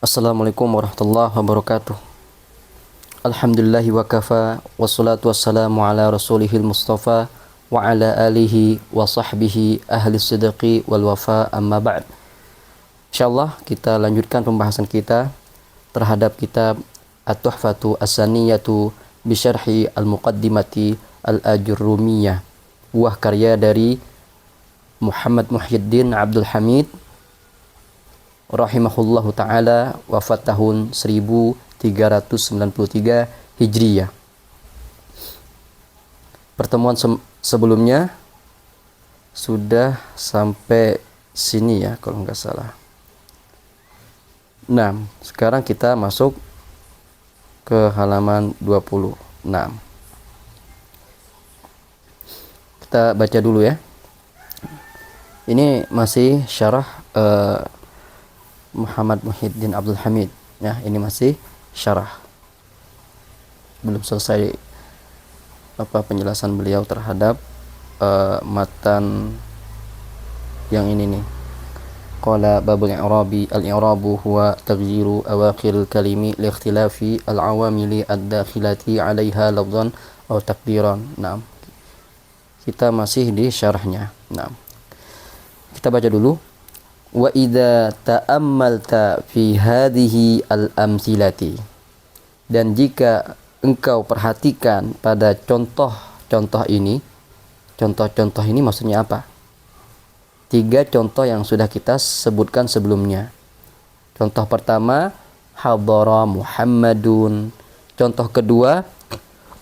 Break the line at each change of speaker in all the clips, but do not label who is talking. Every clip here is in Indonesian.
Assalamualaikum warahmatullahi wabarakatuh. Alhamdulillahi wa kafa, wassalatu wassalamu ala rasulihil mustafa wa ala alihi wa sahbihi ahli sidqi wal wafa, amma ba'd. Insyaallah kita lanjutkan pembahasan kita terhadap kitab At-Tuhfatu As-Saniyatu bi Syarhi Al-Muqaddimati Al-Ajurrumiyah, buah karya dari Muhammad Muhyiddin Abdul Hamid rahimahullahu ta'ala, wafat tahun 1393 Hijriyah. Pertemuan sebelumnya sudah sampai sini ya kalau nggak salah. Nah, sekarang kita masuk ke halaman 26. Kita baca dulu ya. Ini masih syarah Muhammad Muhyiddin Abdul Hamid ya, ini masih syarah, belum selesai penjelasan beliau terhadap matan yang ini nih. Qala babul i'rabi, al-i'rabu huwa taghyiru awakhir kalimi li ikhtilafi al-awamili ad-dakhilati 'alaiha lafdhan aw taqdiran. Nah, kita masih di syarahnya. Nah, kita baca dulu. Wa idza ta'ammalta fi hadhihi al-amthilati, dan jika engkau perhatikan pada contoh-contoh ini maksudnya apa? 3 contoh yang sudah kita sebutkan sebelumnya. Contoh pertama, hadara Muhammadun. Contoh kedua,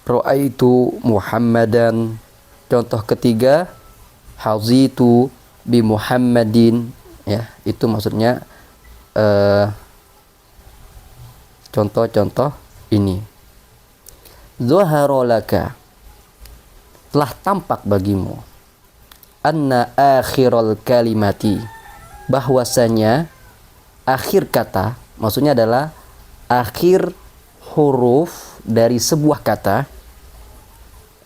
ra'aitu Muhammadan. Contoh ketiga, hazitu bi Muhammadin. Ya, itu maksudnya contoh-contoh ini. Zahara laka, telah tampak bagimu, anna akhiral kalimati, bahwasanya akhir kata, maksudnya adalah akhir huruf dari sebuah kata,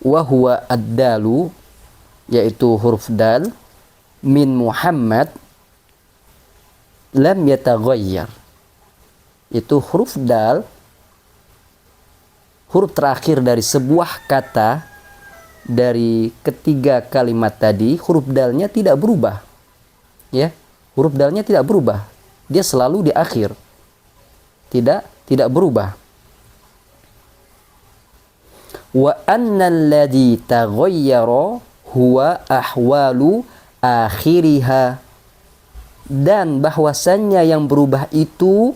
wa huwa ad-dalu, yaitu huruf dal, min Muhammad, lam yataghayyar, itu huruf dal, huruf terakhir dari sebuah kata dari ketiga kalimat tadi, huruf dalnya tidak berubah ya, huruf dalnya tidak berubah, dia selalu di akhir, tidak berubah. Wa annal ladzi taghayyara huwa ahwalu akhiriha, dan bahwasannya yang berubah itu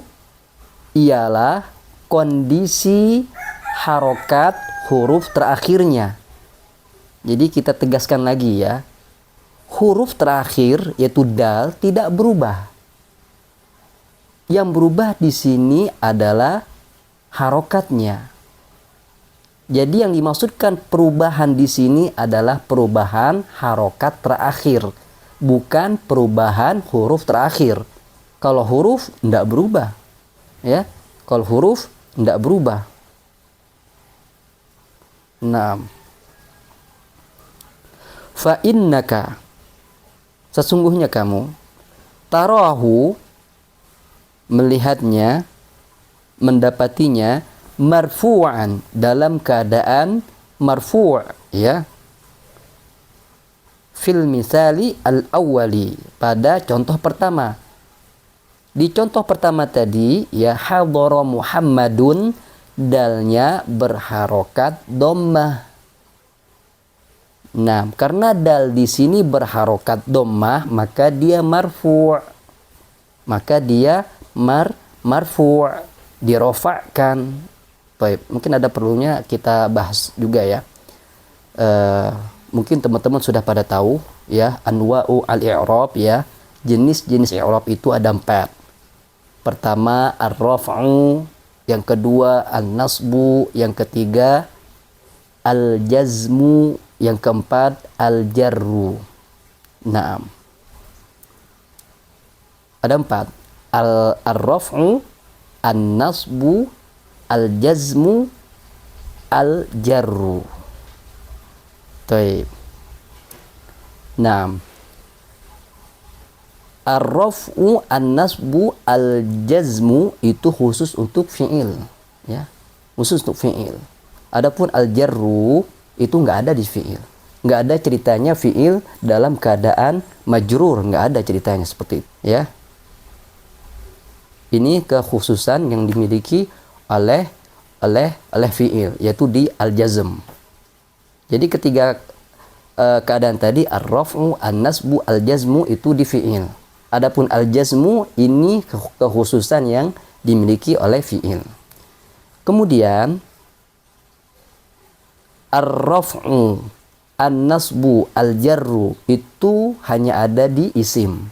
ialah kondisi harokat huruf terakhirnya. Jadi kita tegaskan lagi ya, huruf terakhir yaitu dal tidak berubah. Yang berubah di sini adalah harokatnya. Jadi yang dimaksudkan perubahan di sini adalah perubahan harokat terakhir, bukan perubahan huruf terakhir. Kalau huruf tidak berubah ya, kalau huruf tidak berubah. Nah, fa innaka, sesungguhnya kamu, tarahu, melihatnya, mendapatinya, marfu'an, dalam keadaan marfu' ya, fil misali al-awwali, pada contoh pertama. Di contoh pertama tadi ya, hadara Muhammadun, dalnya berharokat dhammah. Nah, karena dal di sini berharokat dhammah, maka dia marfu'. Maka dia marfu', dirofa'kan. Baik, mungkin ada perlunya kita bahas juga ya. Mungkin teman-teman sudah pada tahu ya, anwa'u al-i'rab ya, jenis-jenis i'rab itu ada 4. Pertama ar-raf'u, yang kedua an-nasbu, yang ketiga al-jazmu, yang keempat al-jarru. Nah, ada 4, ar-raf'u, an-nasbu, al-jazmu, al-jarru. Baik. Nah, Ar-raf'u, an-nasbu, al-jazmu itu khusus untuk fi'il, ya. Khusus untuk fi'il. Adapun al-jarru itu nggak ada di fi'il. Nggak ada ceritanya fi'il dalam keadaan majrur, nggak ada ceritanya seperti itu, ya. Ini kekhususan yang dimiliki oleh fi'il, yaitu di al-jazm. Jadi ketiga keadaan tadi ar-raf'u, an-nasbu, al-jazmu itu di fi'il. Adapun al-jazmu ini kekhususan yang dimiliki oleh fi'il. Kemudian ar-raf'u, an-nasbu, al-jarru itu hanya ada di isim.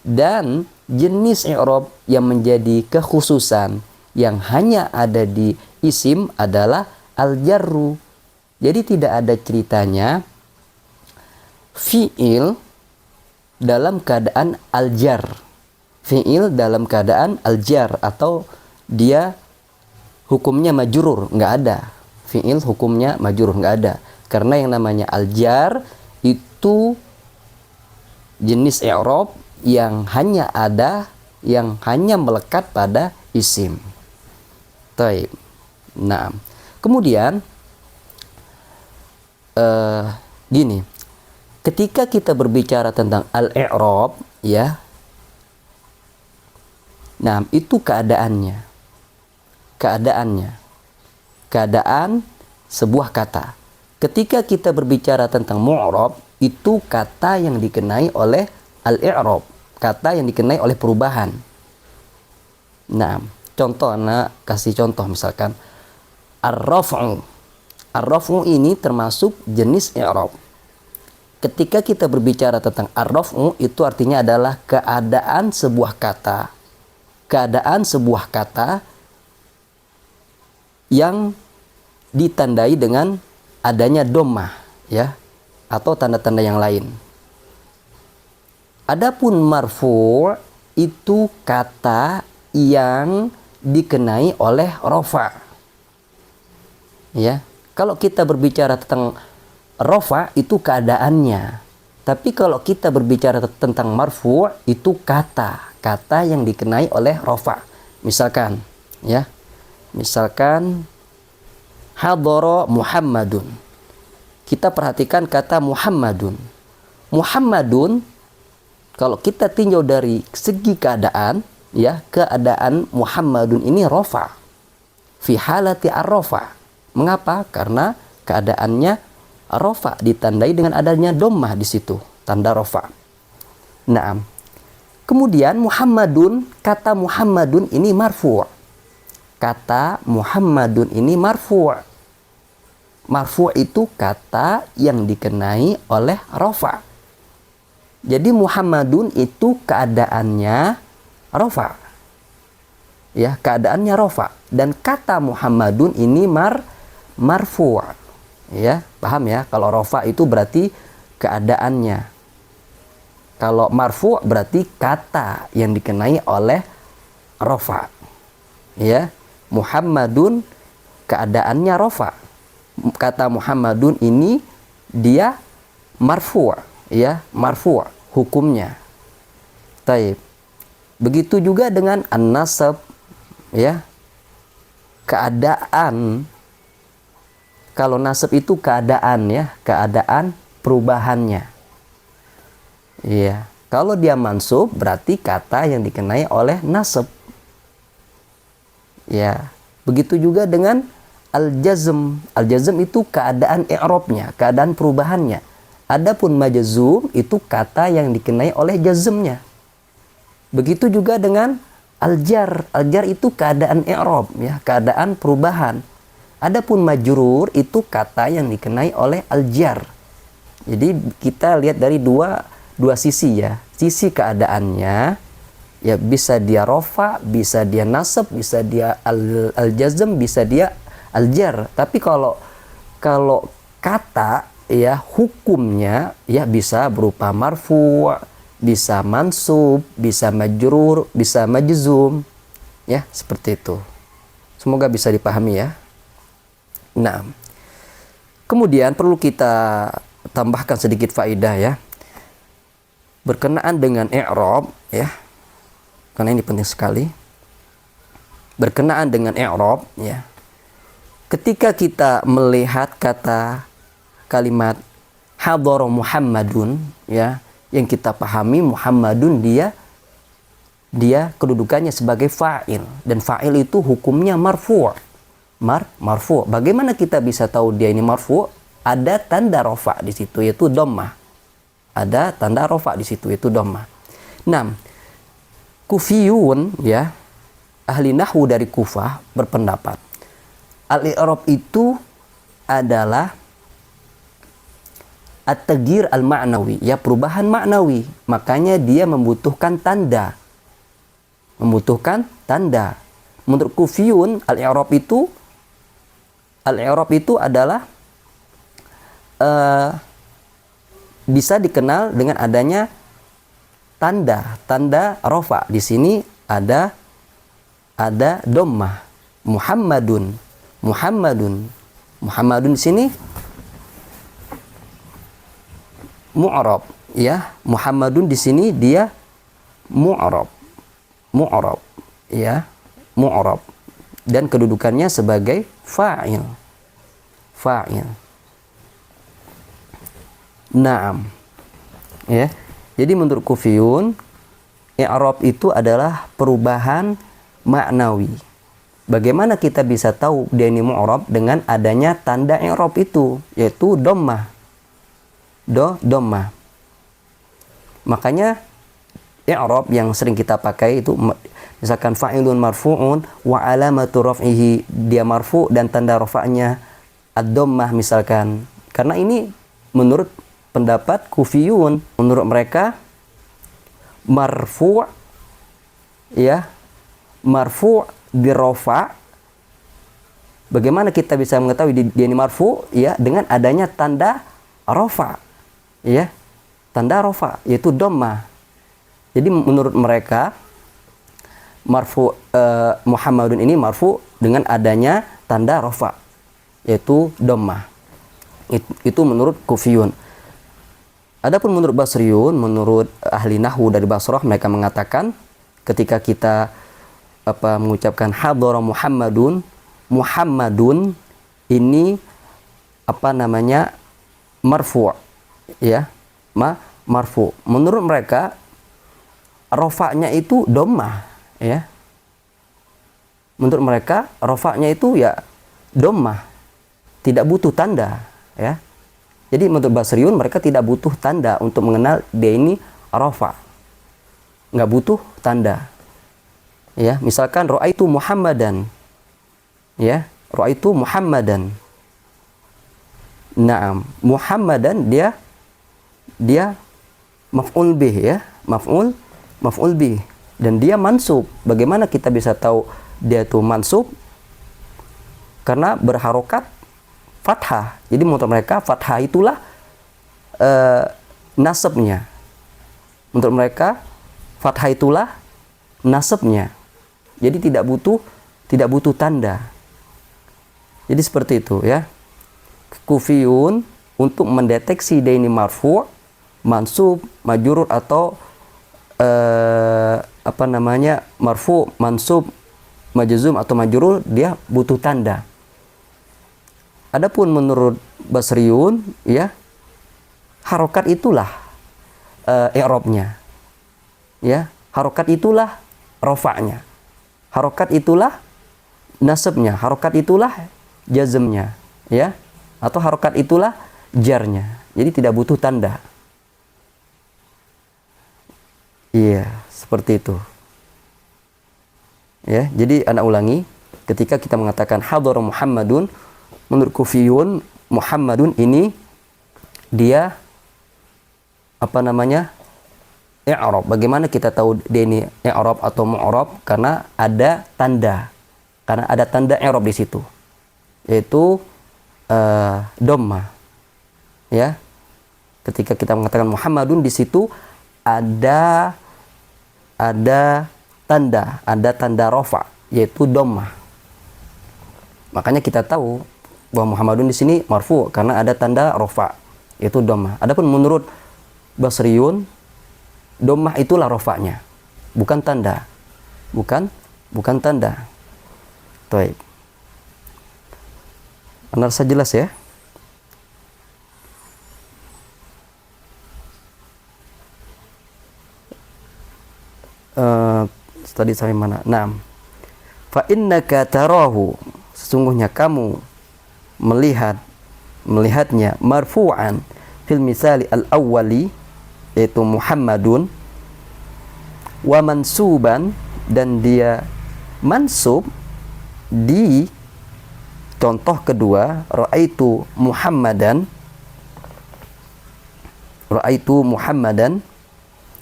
Dan jenis i'rab yang menjadi kekhususan yang hanya ada di isim adalah al-jarru. Jadi tidak ada ceritanya fi'il dalam keadaan al-jar. Fi'il dalam keadaan al-jar atau dia hukumnya majrur, nggak ada. Fi'il hukumnya majrur, nggak ada. Karena yang namanya al-jar itu jenis i'rab yang hanya ada, yang hanya melekat pada isim. Taib. Nah, kemudian gini, ketika kita berbicara tentang al-i'rab, ya, nah itu keadaannya, keadaan sebuah kata. Ketika kita berbicara tentang mu'rab, itu kata yang dikenai oleh al-i'rab, kata yang dikenai oleh perubahan. Nah, contoh, kasih contoh misalkan ar-raf'u. Ar-raf'u ini termasuk jenis i'rab. Ketika kita berbicara tentang ar-raf'u, itu artinya adalah keadaan sebuah kata. Keadaan sebuah kata yang ditandai dengan adanya dhammah, ya, atau tanda-tanda yang lain. Adapun marfu' itu kata yang dikenai oleh rafa. Ya, kalau kita berbicara tentang rafa itu keadaannya. Tapi kalau kita berbicara tentang marfu' itu kata yang dikenai oleh rafa. Misalkan, ya. Misalkan hadara Muhammadun. Kita perhatikan kata Muhammadun. Muhammadun kalau kita tinjau dari segi keadaan, ya, keadaan Muhammadun ini rafa. Fi halati ar-rafa. Mengapa? Karena keadaannya rafa, ditandai dengan adanya dhammah di situ, tanda rafa. Nah, kemudian Muhammadun, kata Muhammadun ini marfu'. Kata Muhammadun ini marfu'. Marfu' itu kata yang dikenai oleh rafa. Jadi Muhammadun itu keadaannya rafa. Ya, keadaannya rafa. Dan kata Muhammadun ini marfu'. Ya, paham ya? Kalau rafa itu berarti keadaannya. Kalau marfu' berarti kata yang dikenai oleh rafa. Ya, Muhammadun keadaannya rafa. Kata Muhammadun ini dia marfu', ya, marfu' hukumnya. Taib. Begitu juga dengan an-nasab, ya. Keadaan, kalau nasab itu keadaan, ya, keadaan perubahannya. Iya. Kalau dia mansub berarti kata yang dikenai oleh nasab. Ya, begitu juga dengan al-jazm. Al-jazm itu keadaan i'rabnya, keadaan perubahannya. Adapun majzum itu kata yang dikenai oleh jazmnya. Begitu juga dengan al-jar. Al-jar itu keadaan i'rab, ya, keadaan perubahan. Adapun majrur itu kata yang dikenai oleh al-jar. Jadi kita lihat dari dua sisi, ya. Sisi keadaannya, ya, bisa dia rafa, bisa dia nasab, bisa dia al-jazm, bisa dia al-jar. Tapi kalau kata, ya, hukumnya, ya, bisa berupa marfu', bisa mansub, bisa majrur, bisa majzum, ya, seperti itu. Semoga bisa dipahami, ya. Nah, kemudian perlu kita tambahkan sedikit faedah, ya. berkenaan dengan i'rab ya, karena ini penting sekali. Berkenaan dengan i'rab ya. Ketika kita melihat kata kalimat hadara Muhammadun ya, yang kita pahami Muhammadun dia kedudukannya sebagai fa'il, dan fa'il itu hukumnya marfu'. Marfu'. Bagaimana kita bisa tahu dia ini marfu'? Ada tanda rafa di situ yaitu dhammah. Ada tanda rafa di situ yaitu dhammah. Nah, Kufiyun ya, ahli nahwu dari Kufah berpendapat al-i'rab itu adalah at-taghyir al-ma'nawi, ya perubahan maknawi. Makanya dia membutuhkan tanda. Menurut Kufiyun, al-i'rab itu adalah bisa dikenal dengan adanya tanda rafa. Di sini ada dhammah. Muhammadun di sini mu'rab ya. Muhammadun di sini dia mu'rab ya, mu'rab, dan kedudukannya sebagai fa'il. Naam ya. Jadi menurut Kufiyun, i'rab itu adalah perubahan maknawi. Bagaimana kita bisa tahu dia ini mu'rab? Dengan adanya tanda i'rab itu, yaitu dhammah. Dhammah. Makanya i'rab yang sering kita pakai itu misalkan fa'ilun marfu'un wa alamatu raf'ihi, dia marfu' dan tanda rafa'nya ad-dhammah misalkan. Karena ini menurut pendapat Kufiyun, menurut mereka marfu' ya, marfu' birofa. Bagaimana kita bisa mengetahui dia ini marfu? Ya, dengan adanya tanda rofa, ya, tanda rofa yaitu dhammah. Jadi menurut mereka marfu Muhammadun ini marfu dengan adanya tanda rofa yaitu dhammah. Itu menurut Kufiyun. Adapun menurut Basriyun, menurut ahli nahwu dari Basrah, mereka mengatakan ketika kita mengucapkan hadara Muhammadun ini marfu' ya, marfu'. Menurut mereka rofa'nya itu dhammah ya. Menurut mereka rofa'nya itu ya dhammah, tidak butuh tanda ya. Jadi menurut Basriyun mereka tidak butuh tanda untuk mengenal dia ini rofa, nggak butuh tanda. Ya, misalkan ra'aitu Muhammadan. Ya, ra'aitu Muhammadan. Naam, Muhammadan dia maf'ul bih ya, maf'ul bih, dan dia mansub. Bagaimana kita bisa tahu dia itu mansub? Karena berharokat fathah. Jadi menurut mereka fathah itulah nasabnya. Menurut mereka fathah itulah nasabnya. Jadi tidak butuh tanda. Jadi seperti itu ya. Kufiyun untuk mendeteksi dia ini marfu', mansub, majrur atau marfu', mansub, majzum atau majrur, dia butuh tanda. Adapun menurut Basriyun ya, harokat itulah i'rabnya. Ya, harokat itulah rofa'nya. Harokat itulah nasabnya, harokat itulah jazmnya, ya, atau harokat itulah jarnya. Jadi tidak butuh tanda. Iya, seperti itu. Ya, jadi anak ulangi, ketika kita mengatakan hadara Muhammadun, menurut Kufiyun, Muhammadun ini dia i'rab. Bagaimana kita tahu dia ini i'rab atau mu'rab? Karena ada tanda. Karena ada tanda i'rab di situ. Yaitu dhammah. Ya. Ketika kita mengatakan Muhammadun, di situ ada tanda rafa, yaitu dhammah. Makanya kita tahu bahwa Muhammadun di sini marfu karena ada tanda rafa, yaitu dhammah. Adapun menurut Basriyun Dhammah itulah rofa'nya, bukan tanda. Bukan tanda. Baik. Analisa jelas ya? Tadi sampai mana? Naam. Fa innaka tarahu, sesungguhnya kamu melihatnya marfu'an fil misali al-awwali, yaitu Muhammadun, wa mansuban, dan dia mansub di contoh kedua ra'aitu Muhammadan,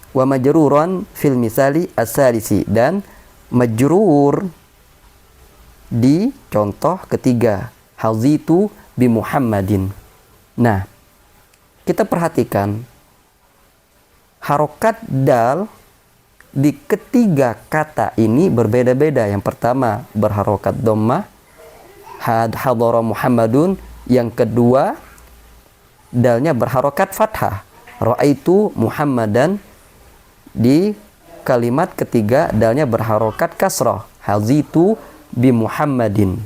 wa majruran fil misali as-salisi, dan majrur di contoh ketiga hazitu bi Muhammadin. Nah, kita perhatikan harokat dal di ketiga kata ini berbeda-beda. Yang pertama berharokat dhammah, hadara Muhammadun. Yang kedua dalnya berharokat fathah, ra'aitu Muhammadan. Di kalimat ketiga dalnya berharokat kasrah, hazitu bi Muhammadin.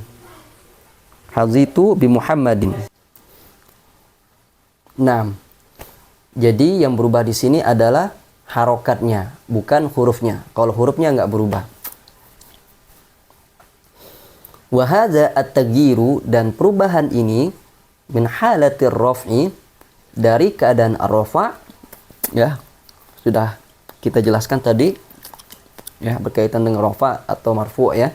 Nah, jadi yang berubah di sini adalah harokatnya, bukan hurufnya. Kalau hurufnya nggak berubah. Wa hadza at-taghyiru, dan perubahan ini min halatir raf'i, dari keadaan ar-rafa', ya sudah kita jelaskan tadi ya, berkaitan dengan rafa atau marfu' ya.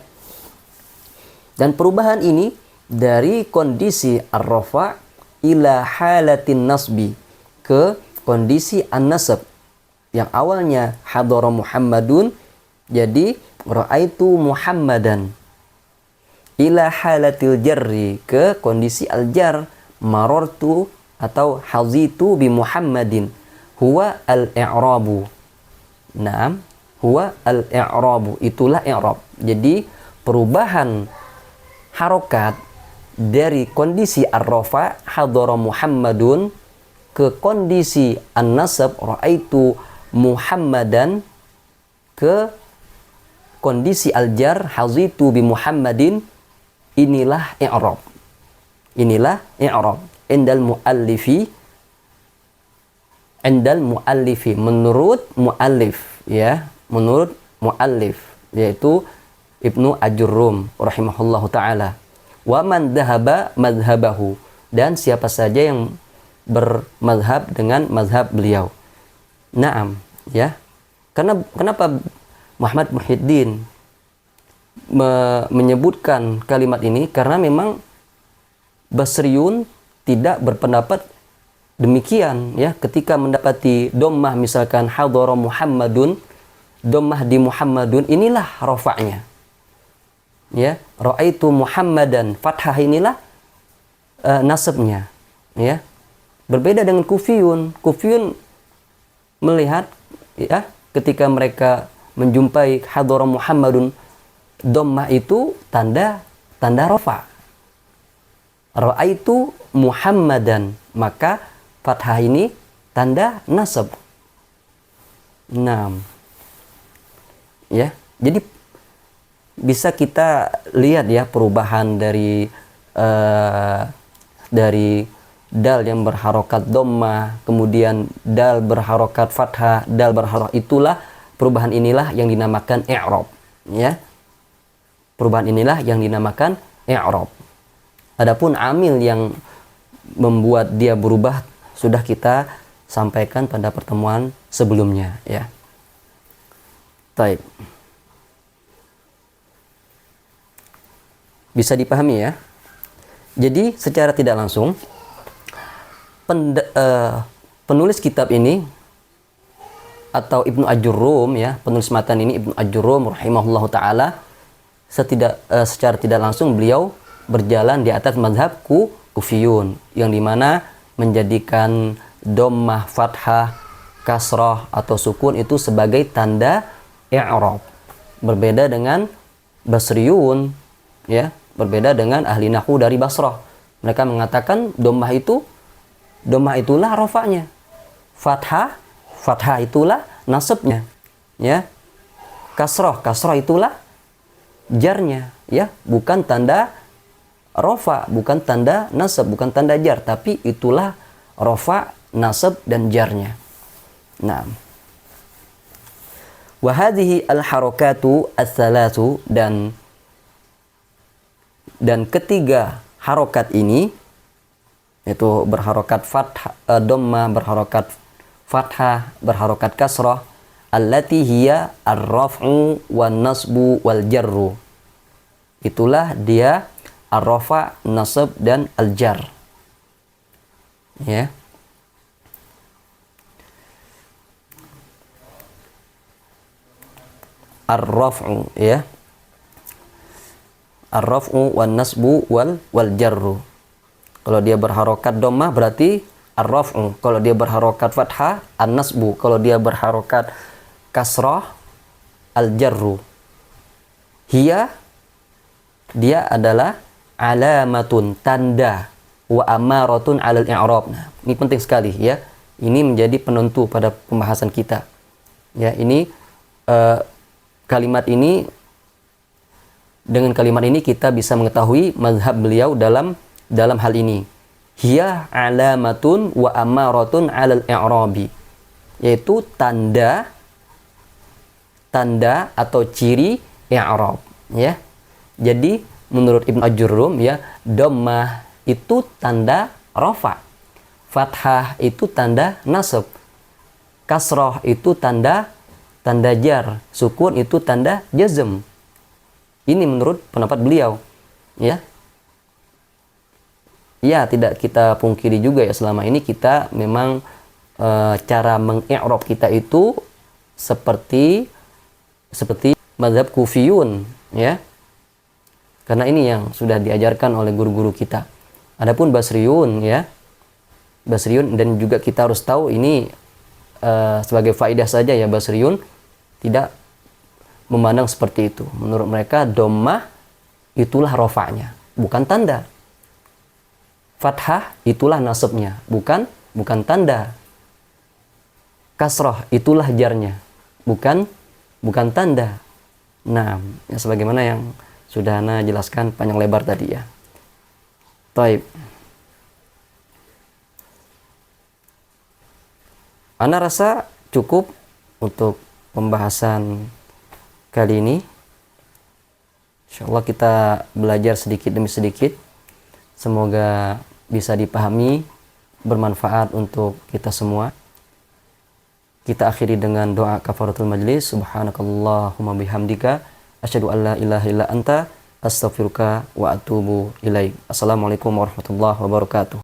Dan perubahan ini dari kondisi ar-rafa' ila halatin nasbi, ke kondisi an-nasab. Yang awalnya hadara Muhammadun jadi ra'aitu Muhammadan. Ila halatil jarri, ke kondisi al-jar, marartu atau hazitu bi Muhammadin. Huwa al-i'rabu. Naam, huwa al-i'rabu, itulah i'rab. Jadi perubahan harokat dari kondisi ar-rafa' hadara Muhammadun ke kondisi an-nasab ra'aitu Muhammadan, ke kondisi al-jar hazitu bi Muhammadin, inilah i'rab. Indal muallifi, menurut muallif ya, yaitu Ibnu Ajurrum rahimahullahu taala. Wa man dhahaba madhhabahu, dan siapa saja yang bermadhab dengan mazhab beliau. Naam, ya. Kenapa Muhammad Muhyiddin menyebutkan kalimat ini? Karena memang Basriyun tidak berpendapat demikian ya, ketika mendapati dhammah misalkan hadara Muhammadun, dhammah di Muhammadun, inilah rafa'nya. Ya, ra'aitu Muhammadan, fathah inilah nasabnya ya. Berbeda dengan Kufiyun melihat ya, ketika mereka menjumpai hadara Muhammadun, dhammah itu tanda rafa'. Ra'aitu Muhammadan, maka fathah ini tanda nasab. Nah, ya, jadi bisa kita lihat ya perubahan dari dal yang berharokat dhammah, kemudian dal berharokat fathah, dal berharokat, itulah perubahan inilah yang dinamakan i'rab ya. Perubahan inilah yang dinamakan i'rab. Adapun amil yang membuat dia berubah sudah kita sampaikan pada pertemuan sebelumnya ya. Baik. Bisa dipahami ya. Jadi secara tidak langsung penulis kitab ini atau Ibnu Ajurrum ya, penulis matan ini Ibnu Ajurrum rahimahullahu taala, secara tidak langsung beliau berjalan di atas mazhab Kufiyun, yang dimana menjadikan dhammah, fathah, kasrah atau sukun itu sebagai tanda i'rab. Berbeda dengan Basriyun ya, berbeda dengan ahli nahwu dari Basrah. Mereka mengatakan dhammah itulah rafa'nya. Fathah itulah nasabnya, ya. Kasroh itulah jarnya, ya, bukan tanda rofa, bukan tanda nasab, bukan tanda jar, tapi itulah rofa, nasab dan jarnya. Nah, wa hadhihi al-harakatu ats-tsalatsu, dan ketiga harokat ini, yaitu berharokat fathah, dhammah, berharokat fathah, berharokat kasrah, allati hiya ar-raf'u wan nasbu wal jarru. Itulah dia ar-rafa, nasab dan al-jar. Ya. Ar-raf'u, ya. Ar-raf'u wan nasbu wal jarru. Kalau dia berharokat dhammah berarti ar-raf'u. Kalau dia berharokat fathah, an-nasbu. Kalau dia berharokat kasrah, al-jarru. Hiya, dia adalah alamatun, tanda, wa amaratun 'alal i'rab. Nah, ini penting sekali, ya. Ini menjadi penentu pada pembahasan kita. Ya, ini kalimat ini, dengan kalimat ini kita bisa mengetahui mazhab beliau dalam hal ini. Hiya alamatun wa amaratun 'alal i'rabi, yaitu tanda atau ciri i'rab, ya. Jadi menurut Ibnu Ajurrum, ya, dhammah itu tanda rafa, fathah itu tanda nasab, kasrah itu tanda jar, sukun itu tanda jazm. Ini menurut pendapat beliau, ya. Ya, tidak kita pungkiri juga, ya, selama ini kita memang cara mengi'rab kita itu seperti mazhab Kufiyun, ya. Karena ini yang sudah diajarkan oleh guru-guru kita. Adapun Basriyun, ya. Basriyun, dan juga kita harus tahu ini sebagai faedah saja, ya, Basriyun tidak memandang seperti itu. Menurut mereka dhammah itulah rofa'nya, bukan tanda. Fathah itulah nasabnya, bukan tanda. Kasrah itulah jarnya, bukan tanda. Nah, ya, sebagaimana yang sudah Ana jelaskan panjang lebar tadi, ya. Taib. Ana rasa cukup untuk pembahasan kali ini. Insyaallah kita belajar sedikit demi sedikit. Semoga bisa dipahami, bermanfaat untuk kita semua. Kita akhiri dengan doa kafaratul majlis. Subhanakallahumma bihamdika asyhadu an la ilaha illa anta astaghfiruka wa atubu ilaik. Assalamualaikum warahmatullahi wabarakatuh.